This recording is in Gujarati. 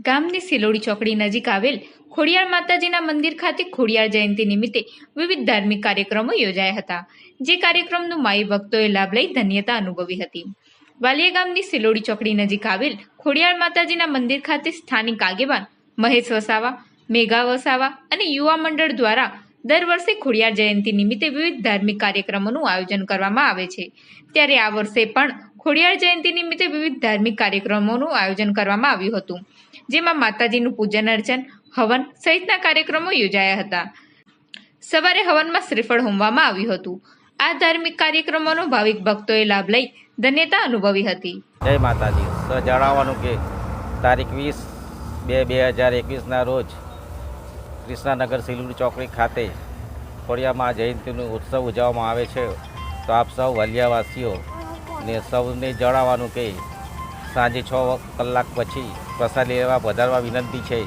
ગામની સિલોડી ચોકડી નજીક આવેલ ખોડિયાર માતાજીના મંદિર ખાતે ખોડિયાર જયંતિ નિમિત્તે વિવિધ ધાર્મિક કાર્યક્રમો યોજાયા હતા, જે કાર્યક્રમનું માઈ ભક્તોએ લાભ લઈ ધન્યતા અનુભવી હતી. વાલિયા ગામની સિલોડી ચોકડી નજીક આવેલ ખોડિયાર માતાજીના મંદિર ખાતે સ્થાનિક આગેવાન મહેશ વસાવા, મેઘા વસાવા અને યુવા મંડળ દ્વારા દર વર્ષે ખોડિયાર જયંતિ નિમિત્તે વિવિધ ધાર્મિક કાર્યક્રમોનું આયોજન કરવામાં આવે છે. ત્યારે આ વર્ષે પણ ખોડિયાર જયંતિ નિમિત્તે વિવિધ ધાર્મિક કાર્યક્રમોનું આયોજન કરવામાં આવ્યું હતું, જેમાં માતાજીનું પૂજન અર્ચન, હવન સહિતના કાર્યક્રમો યોજાયા હતા. સવારે હવનમાં શ્રીફળ હોમવામાં આવ્યું હતું. આ ધાર્મિક કાર્યક્રમોનો ભાવિક ભક્તોએ લાભ લઈ ધન્યતા અનુભવી હતી. જય માતાજી. જણાવવાનું કે તારીખ 20/2/2021ના રોજ કૃષ્ણનગર સિલોડી ચોકડી ખાતે ખોડિયાર જયંતિનો ઉત્સવ ઉજવવામાં આવે છે. તો આપ સૌ વાલિયાવાસીઓ ને સૌને જણાવવાનું કે સાંજે 6 કલાક પછી પ્રસાદ લેવા વધારવા વિનંતી છે.